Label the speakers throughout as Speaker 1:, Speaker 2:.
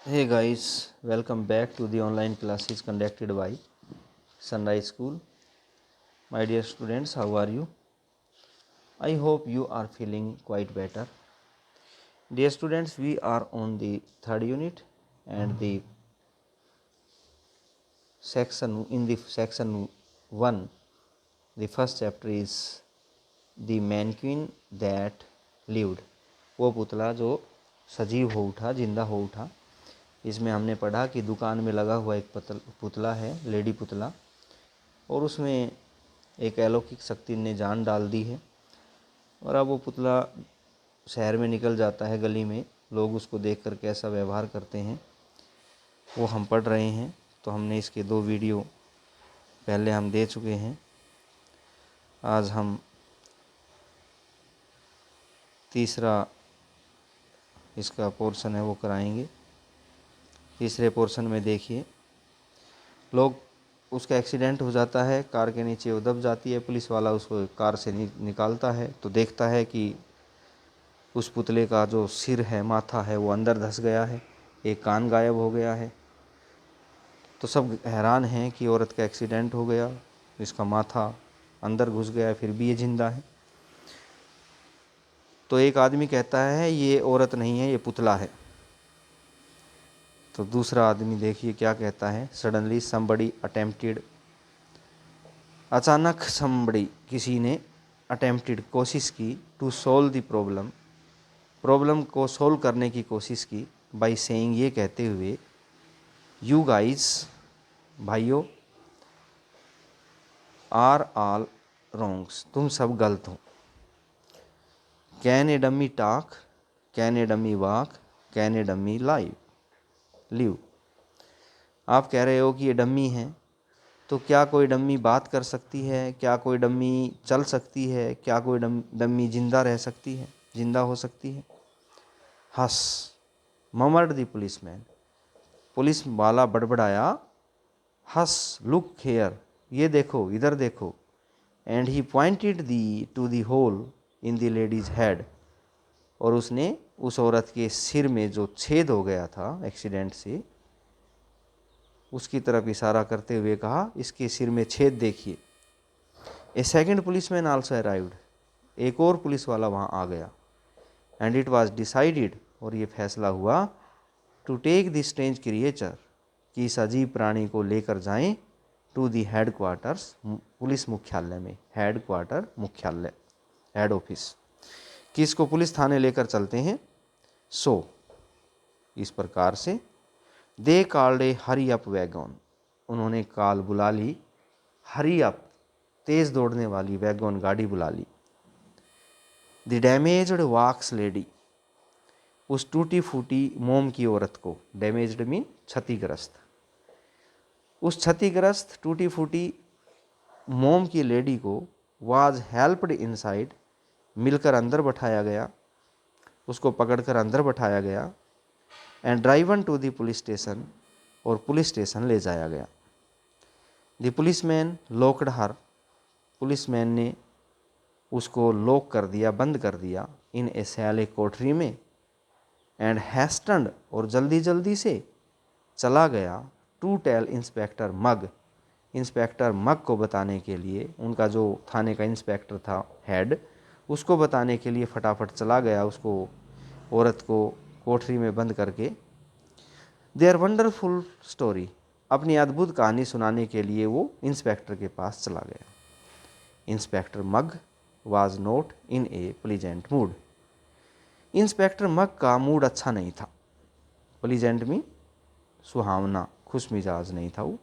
Speaker 1: Hey guys, welcome back to the online classes conducted by Sunrise School. My dear students, how are you? I hope you are feeling quite better. Dear students, we are on the third unit and the section 1, the first chapter is the mannequin that lived. वो पुतला जो सजीव हो उठा, जिंदा हो उठा। इसमें हमने पढ़ा कि दुकान में लगा हुआ एक पुतला है, लेडी पुतला, और उसमें एक अलौकिक शक्ति ने जान डाल दी है। और अब वो पुतला शहर में निकल जाता है, गली में लोग उसको देखकर कैसा व्यवहार करते हैं वो हम पढ़ रहे हैं। तो हमने इसके 2 वीडियो पहले हम दे चुके हैं। आज हम तीसरा इसका पोर्शन है वो कराएंगे। तीसरे पोर्शन में देखिए, लोग उसका एक्सीडेंट हो जाता है, कार के नीचे वो दब जाती है। पुलिस वाला उसको कार से निकालता है तो देखता है कि उस पुतले का जो सिर है, माथा है, वो अंदर धंस गया है, एक कान गायब हो गया है। तो सब हैरान हैं कि औरत का एक्सीडेंट हो गया, इसका माथा अंदर घुस गया है, फिर भी ये जिंदा है। तो एक आदमी कहता है ये औरत नहीं है, ये पुतला है। तो दूसरा आदमी देखिए क्या कहता है। सडनली समबडी अटेम्प्टेड, अचानक समबडी किसी ने अटेम्प्टेड कोशिश की, to solve the problem, problem को सोल्व करने की कोशिश की, बाय सेइंग, ये कहते हुए, यू गाइज, भाइयों, आर ऑल रॉन्ग्स, तुम सब गलत हो। Can a dummy talk, can a dummy walk, can a dummy live. आप कह रहे हो कि ये डमी है, तो क्या कोई डमी बात कर सकती है? क्या कोई डमी चल सकती है? क्या कोई डमी जिंदा रह सकती है, जिंदा हो सकती है? Hush, murmured the policeman, police वाला बड़बड़ाया। हस, लुक हेयर, ये देखो, इधर देखो। And he pointed the to the hole in the lady's head, और उसने उस औरत के सिर में जो छेद हो गया था एक्सीडेंट से, उसकी तरफ इशारा करते हुए कहा, इसके सिर में छेद देखिए। ए सेकेंड पुलिसमैन आल्सो अराइव्ड, एक और पुलिस वाला वहाँ आ गया। एंड इट वॉज डिसाइडेड, और ये फैसला हुआ, to take the strange creature, कि इस अजीब प्राणी को लेकर जाएं, to the headquarters, police मुख्यालय में। हेड क्वार्टर, मुख्यालय, हेड ऑफिस, कि इसको पुलिस थाने लेकर चलते हैं। सो, इस प्रकार से, they called a hurry up wagon, उन्होंने कॉल बुला ली, हरी अप, तेज दौड़ने वाली, वैगन गाड़ी बुला ली। द डैमेज्ड वॉक्स लेडी, उस टूटी फूटी मोम की औरत को, डैमेज्ड मीन क्षतिग्रस्त, उस क्षतिग्रस्त टूटी फूटी मोम की लेडी को, वाज हेल्प्ड इनसाइड, मिलकर अंदर बैठाया गया, उसको पकड़कर अंदर बैठाया गया। And driven to the police station, और पुलिस स्टेशन ले जाया गया। The policeman locked her, policeman ने उसको लॉक कर दिया, बंद कर दिया, इन ए सेल, एक कोठरी में। एंड हैस्टन्ड, और जल्दी जल्दी से चला गया, to tell inspector Mug, inspector Mug को बताने के लिए, उनका जो थाने का इंस्पेक्टर था, हेड, उसको बताने के लिए फटाफट चला गया, उसको, औरत को कोठरी में बंद करके। देयर वंडरफुल स्टोरी, अपनी अद्भुत कहानी सुनाने के लिए वो इंस्पेक्टर के पास चला गया। Inspector Mug was not in a pleasant mood, inspector Mug का मूड अच्छा नहीं था। प्लीजेंट में सुहावना, खुश मिजाज नहीं था वो,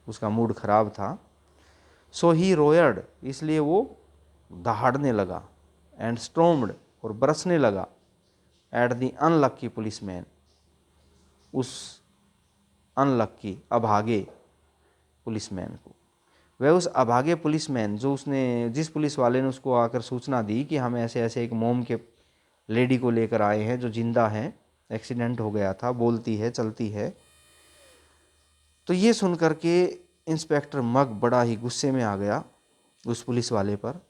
Speaker 1: उसका मूड खराब था। सो ही रोयर्ड, इसलिए वो दहाड़ने लगा। एंड स्टॉर्म्ड, और बरसने लगा, एट द अनलक्की पुलिसमैन, उस अनलक्की, अभागे पुलिसमैन को। वह उस अभागे पुलिसमैन, जो उसने, जिस पुलिस वाले ने उसको आकर सूचना दी कि हम ऐसे ऐसे एक मोम के लेडी को लेकर आए हैं जो जिंदा है, एक्सीडेंट हो गया था, बोलती है, चलती है। तो ये सुनकर के इंस्पेक्टर मग बड़ा ही गुस्से में आ गया उस पुलिस वाले पर।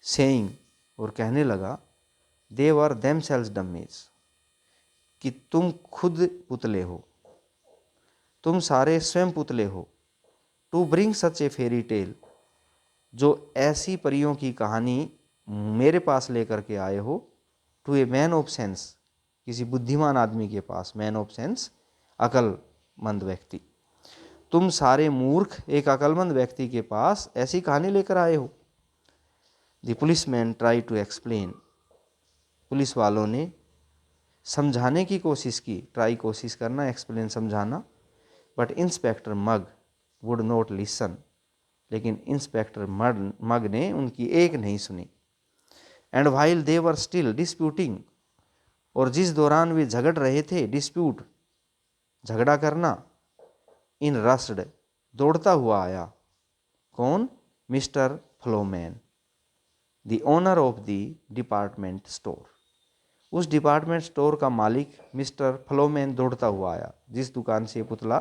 Speaker 1: सेइंग, और कहने लगा, दे वर देमसेल्व्स डम्मीज, कि तुम खुद पुतले हो, तुम सारे स्वयं पुतले हो। To bring such a fairy tale, जो ऐसी परियों की कहानी मेरे पास लेकर के आए हो। To a man of sense, किसी बुद्धिमान आदमी के पास, मैन ऑफ सेंस अकलमंद व्यक्ति। तुम सारे मूर्ख एक अकलमंद व्यक्ति के पास ऐसी कहानी लेकर आए हो। The policeman try to explain, police वालों ने समझाने की कोशिश की, ट्राई कोशिश करना, एक्सप्लेन समझाना। But inspector mug would not listen, लेकिन इंस्पेक्टर मग ने उनकी एक नहीं सुनी। And while they were still disputing, और जिस दौरान वे झगड़ रहे थे, डिस्प्यूट झगड़ा करना, इन रस्ड दौड़ता हुआ आया। कौन? Mister Flowman, the owner of the department store. उस डिपार्टमेंट स्टोर का मालिक मिस्टर फ्लोमैन दौड़ता हुआ आया। जिस दुकान से पुतला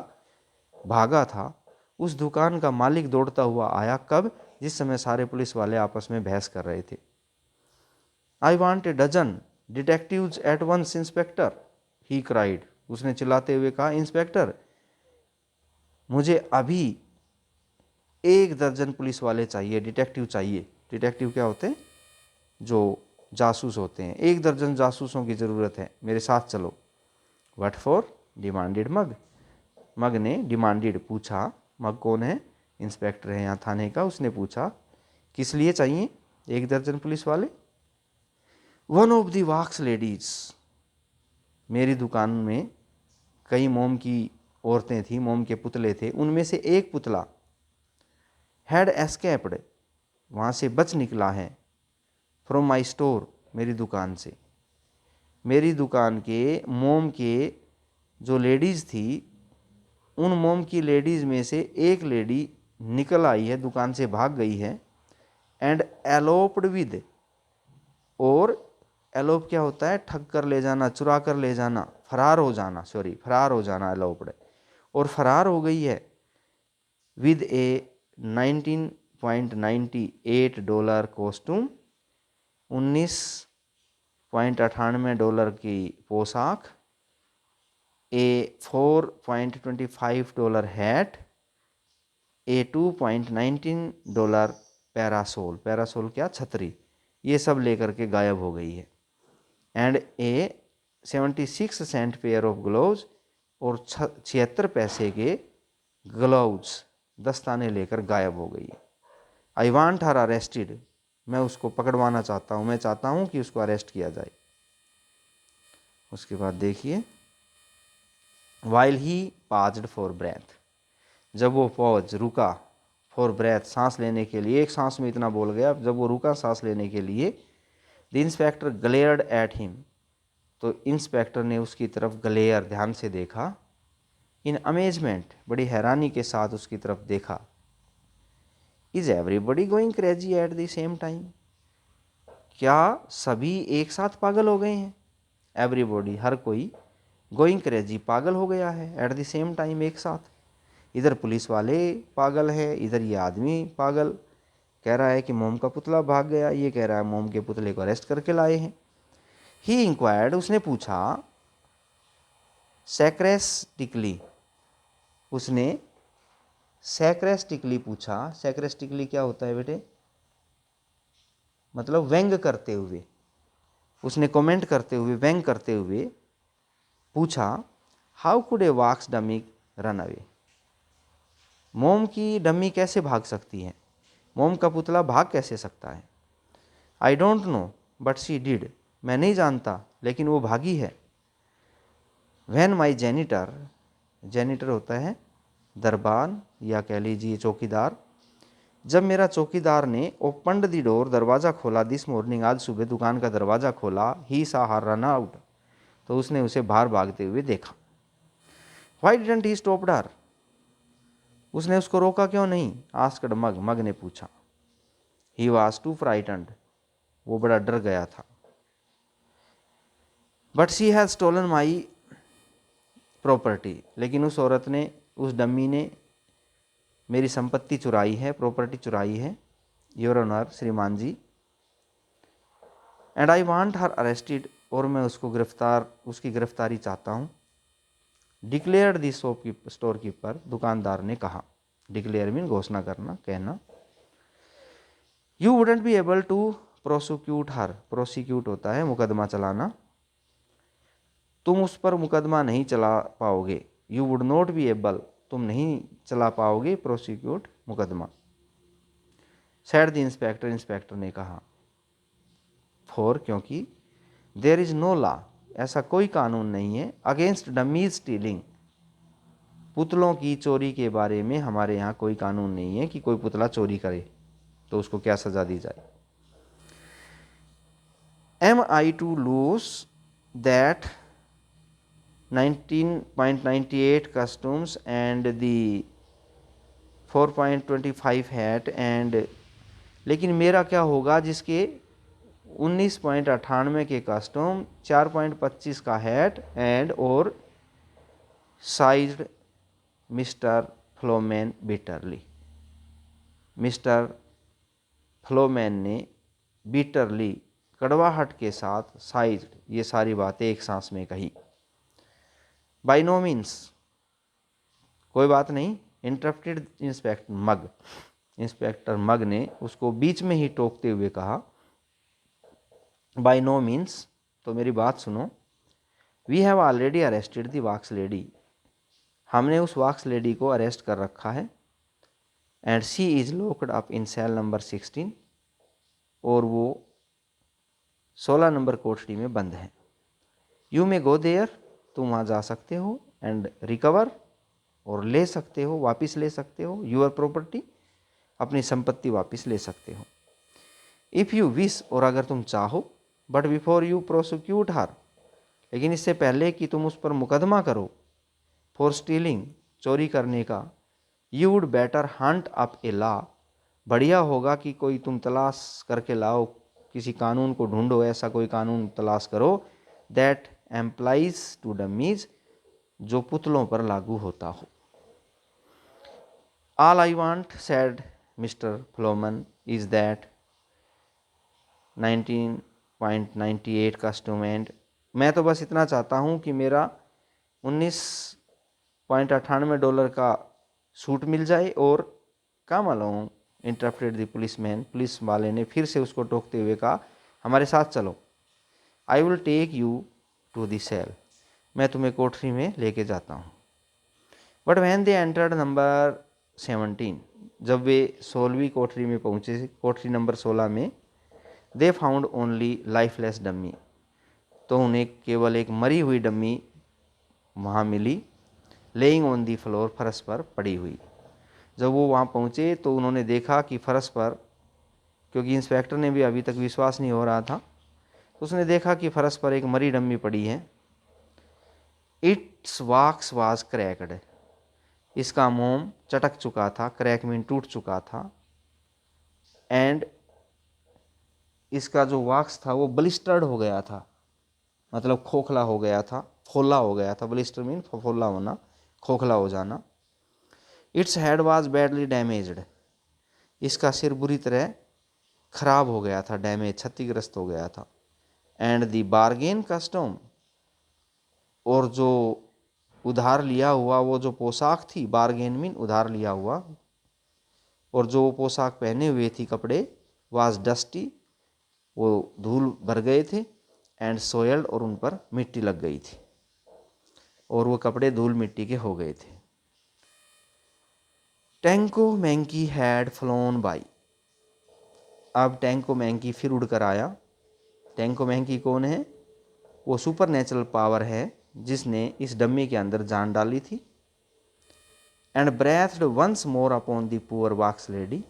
Speaker 1: भागा था, उस दुकान का मालिक दौड़ता हुआ आया। कब? जिस समय सारे पुलिस वाले आपस में बहस कर रहे थे। I want a dozen detectives at once inspector, he cried. उसने चिल्लाते हुए कहा, इंस्पेक्टर मुझे अभी 1 दर्जन पुलिस वाले चाहिए, डिटेक्टिव चाहिए। डिटेक्टिव क्या होते हैं? जो जासूस होते हैं। 1 दर्जन जासूसों की ज़रूरत है, मेरे साथ चलो। What for? डिमांडेड मग। मग ने डिमांडेड पूछा। मग कौन है? इंस्पेक्टर है यहाँ थाने का। उसने पूछा किस लिए चाहिए 1 दर्जन पुलिस वाले? One of the wax ladies, मेरी दुकान में कई मोम की औरतें थी, मोम के पुतले थे। उनमें से एक पुतला हैड एस्केप्ड, वहाँ से बच निकला है। फ्रॉम माई स्टोर, मेरी दुकान से। मेरी दुकान के मोम के जो लेडीज़ थी, उन मोम की लेडीज़ में से एक लेडी निकल आई है, दुकान से भाग गई है। एंड एलोप्ड विद, और एलोप क्या होता है? ठग कर ले जाना, चुरा कर ले जाना, फरार हो जाना, सॉरी फरार हो जाना एलोप्ड। और फरार हो गई है विद ए $19.98 कॉस्ट्यूम, $19.98 की पोशाक, ए $4.25 हैट, ए $2.19 पैरासोल, पैरासोल क्या? छतरी। ये सब लेकर के गायब हो गई है। And a 76 cent pair of gloves, और 76 पैसे के ग्लोव्स, दस्ताने लेकर गायब हो गई है। आई वांट हर अरेस्टेड, मैं उसको पकड़वाना चाहता हूँ, मैं चाहता हूँ कि उसको अरेस्ट किया जाए। उसके बाद देखिए, वाइल ही पाज्ड फॉर ब्रेथ, जब वो पॉज रुका, फॉर ब्रेथ सांस लेने के लिए, एक सांस में इतना बोल गया, जब वो रुका सांस लेने के लिए। The inspector glared at him, तो इंस्पेक्टर ने उसकी तरफ ग्लेयर, ध्यान से देखा। इन अमेजमेंट, बड़ी हैरानी के साथ उसकी तरफ देखा। Is everybody going crazy at the same time, क्या सभी एक साथ पागल हो गए हैं? एवरीबॉडी, हर कोई, गोइंग क्रेजी, पागल हो गया है, एट द सेम टाइम, एक साथ। इधर पुलिस वाले पागल है, इधर ये आदमी पागल, कह रहा है कि मोम का पुतला भाग गया, ये कह रहा है मोम के पुतले को अरेस्ट करके लाए हैं। ही इंक्वायर्ड, उसने पूछा। सैक्रेस्टिकली, उसने सैक्रेस्टिकली पूछा। सैक्रेस्टिकली क्या होता है बेटे? मतलब व्यंग करते हुए, उसने कमेंट करते हुए, व्यंग करते हुए पूछा। How could a wax dummy run away, मोम की डमी कैसे भाग सकती है? मोम का पुतला भाग कैसे सकता है? I don't know but she did, मैं नहीं जानता लेकिन वो भागी है। व्हेन माई जेनिटर, जेनिटर होता है दरबान या कह लीजिए चौकीदार, जब मेरा चौकीदार ने ओपनड द डोर, दरवाज़ा खोला, दिस मॉर्निंग, आज सुबह दुकान का दरवाज़ा खोला, ही सा हर रन आउट, तो उसने उसे बाहर भागते हुए देखा। वाई डिडंट ही स्टॉप्ड हर, उसने उसको रोका क्यों नहीं? आस्क्ड मग, मग ने पूछा। ही वॉज टू फ्राइटन्ड, वो बड़ा डर गया था। But she has stolen my property, लेकिन उस औरत ने, उस डम्मी ने मेरी संपत्ति चुराई है, प्रॉपर्टी चुराई है, योर ऑनर, श्रीमान ji. And I want her arrested, और मैं उसकी गिरफ्तारी चाहता हूँ। डिक्लेयर्ड द स्टोर कीपर, दुकानदार ने कहा। डिक्लेयर मीन घोषणा करना, कहना। You wouldn't be able to prosecute her, prosecute होता है मुकदमा चलाना, तुम उस पर मुकदमा नहीं चला पाओगे। You would not be able, तुम नहीं चला पाओगे प्रोसिक्यूट, मुकदमा। सैड द इंस्पेक्टर, इंस्पेक्टर ने कहा। फॉर, क्योंकि। देयर इज नो लॉ, ऐसा कोई कानून नहीं है। अगेंस्ट डमीज स्टीलिंग, पुतलों की चोरी के बारे में हमारे यहाँ कोई कानून नहीं है कि कोई पुतला चोरी करे तो उसको क्या सजा दी जाए। Am I to lose that 19.98 costumes and the 4.25 hat and, लेकिन मेरा क्या होगा जिसके 19.98 के कस्टूम, 4.25 का हैट एंड और साइज्ड मिस्टर फ्लोमैन बिटरली। मिस्टर फ्लोमैन ने बिटरली, कड़वाहट के साथ, साइज्ड, ये सारी बातें एक सांस में कही। बाय नो मीन्स, कोई बात नहीं। Interrupted inspector Mug, inspector Mug ने उसको बीच में ही टोकते हुए कहा। बाय नो मीन्स, तो मेरी बात सुनो। We have already arrested the wax lady, हमने उस वॉक्स लेडी को अरेस्ट कर रखा है। And she is locked up in cell number 16, और वो 16 नंबर कोठरी में बंद है। यू मे गो देयर, तुम वहाँ जा सकते हो। एंड रिकवर, और ले सकते हो, वापस ले सकते हो। यूर प्रॉपर्टी, अपनी संपत्ति वापस ले सकते हो। इफ़ यू विश, और अगर तुम चाहो। बट बिफोर यू प्रोसिक्यूट हर, लेकिन इससे पहले कि तुम उस पर मुकदमा करो। फॉर स्टीलिंग, चोरी करने का। You would better Hunt up a law, बढ़िया होगा कि कोई तुम तलाश करके लाओ, किसी कानून को ढूंढो, ऐसा कोई कानून तलाश करो। दैट एम्प्लाइज टू डमीज, जो पुतलों पर लागू होता हो। All I want, said mister Flowman, is that 19.98 costume and, मैं तो बस इतना चाहता हूँ कि मेरा 19.98 डॉलर का सूट मिल जाए और काम along. Interrupted the policeman, police वाले ने फिर से उसको टोकते हुए कहा, हमारे साथ चलो। I will take you to the cell, मैं तुम्हें कोठरी में लेके जाता हूँ। But when they entered number 17, जब वे 16वीं कोठरी में पहुँचे, कोठरी नंबर 16 में, they found only lifeless dummy, तो उन्हें केवल एक मरी हुई डम्मी वहाँ मिली। लेइंग ऑन दी फ्लोर, फर्श पर पड़ी हुई। जब वो वहाँ पहुँचे तो उन्होंने देखा कि फर्श पर, क्योंकि इंस्पेक्टर ने भी अभी तक विश्वास नहीं हो रहा था, तो उसने देखा कि फर्श पर एक मरी डम्मी पड़ी है। इट्स वॉक्स वाज क्रैक्ड, इसका मोम चटक चुका था, क्रैक मीन टूट चुका था। एंड इसका जो वॉक्स था वो ब्लिस्टर्ड हो गया था, मतलब खोखला हो गया था, फोला हो गया था। ब्लिस्टर मीन फफोला होना, खोखला हो जाना। Its head was badly damaged, इसका सिर बुरी तरह खराब हो गया था, डैमेज, क्षतिग्रस्त हो गया था। एंड द बार्गेन कस्टम, और जो उधार लिया हुआ वो जो पोशाक थी, बार्गेन मीन उधार लिया हुआ, और जो वो पोशाक पहने हुए थी, कपड़े, वाज डस्टी, वो धूल भर गए थे। एंड सोयल्ड, और उन पर मिट्टी लग गई थी, और वो कपड़े धूल मिट्टी के हो गए थे। टैंको मैंकी हैड फ्लोन बाई, अब टैंको मैंकी फिर उड़कर आया। टैंको मैंकी कौन है? वो सुपर नेचुरल पावर है जिसने इस डम्मी के अंदर जान डाली थी। And breathed once more upon the poor wax lady,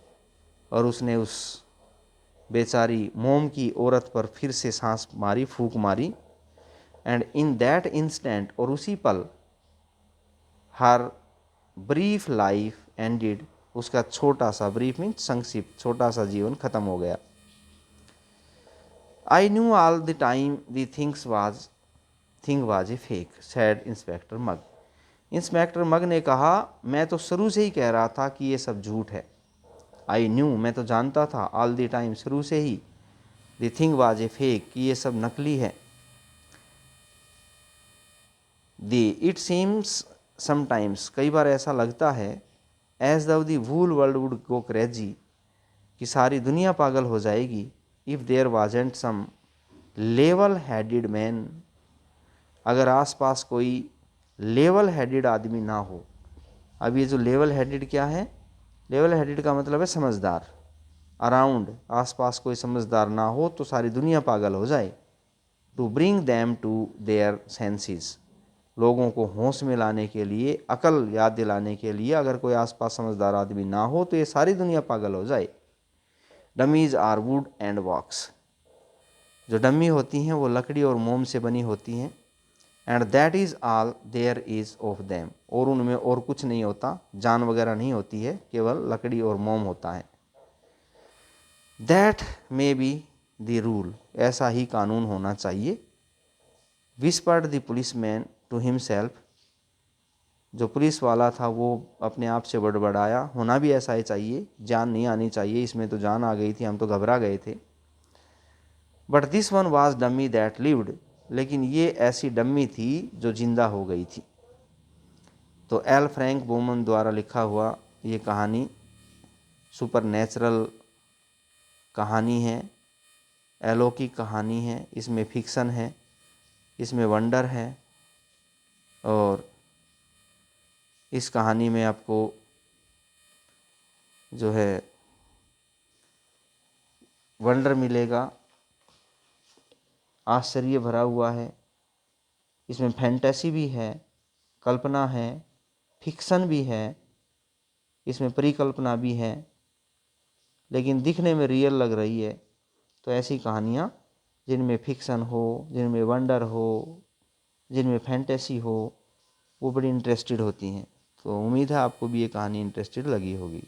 Speaker 1: और उसने उस बेचारी मोम की औरत पर फिर से सांस मारी, फूंक मारी। एंड इन दैट इंस्टेंट, और उसी पल, हर ब्रीफ लाइफ एंडेड, उसका छोटा सा, ब्रीफ मीन संक्षिप्त, छोटा सा जीवन खत्म हो गया। I knew all the time the thing was a fake, said inspector Mug, inspector Mug ने कहा, मैं तो शुरू से ही कह रहा था कि ये सब झूठ है। आई न्यू, मैं तो जानता था, ऑल द टाइम, शुरू से ही, the thing was a fake, कि ये सब नकली है। दी इट सीम्स समटाइम्स, कई बार ऐसा लगता है, as the the whole world would go crazy, कि सारी दुनिया पागल हो जाएगी, if there wasn't some level headed man, अगर आसपास कोई लेवल हेडेड आदमी ना हो। अब ये जो लेवल हेडेड क्या है, लेवल हेडेड का मतलब है समझदार, अराउंड, आसपास कोई समझदार ना हो तो सारी दुनिया पागल हो जाए। To bring them to their senses, लोगों को होश में लाने के लिए, अकल याद दिलाने के लिए, अगर कोई आसपास समझदार आदमी ना हो तो ये सारी दुनिया पागल हो जाए। Dummies are wood and wax, जो डमी होती हैं वो लकड़ी और मोम से बनी होती हैं। And that is all there is of them, और उनमें और कुछ नहीं होता, जान वगैरह नहीं होती है, केवल लकड़ी और मोम होता है। That may be the rule, ऐसा ही कानून होना चाहिए। Whispered the police man to himself, जो पुलिस वाला था वो अपने आप से बड़बड़ाया, होना भी ऐसा ही चाहिए, जान नहीं आनी चाहिए, इसमें तो जान आ गई थी, हम तो घबरा गए थे। But this one was dummy that lived, लेकिन ये ऐसी डम्मी थी जो जिंदा हो गई थी। तो एल फ्रैंक बोमन द्वारा लिखा हुआ ये कहानी सुपर नेचुरल कहानी है, अलौकिक कहानी है, इसमें फिक्सन है, इसमें वंडर है, और इस कहानी में आपको जो है वंडर मिलेगा, आश्चर्य भरा हुआ है। इसमें फैंटेसी भी है, कल्पना है, फिक्सन भी है, इसमें परिकल्पना भी है, लेकिन दिखने में रियल लग रही है। तो ऐसी कहानियाँ जिनमें फिक्सन हो, जिनमें वंडर हो, जिनमें फैंटेसी हो, वो बड़ी इंटरेस्टेड होती हैं। तो उम्मीद है आपको भी ये कहानी इंटरेस्टेड लगी होगी।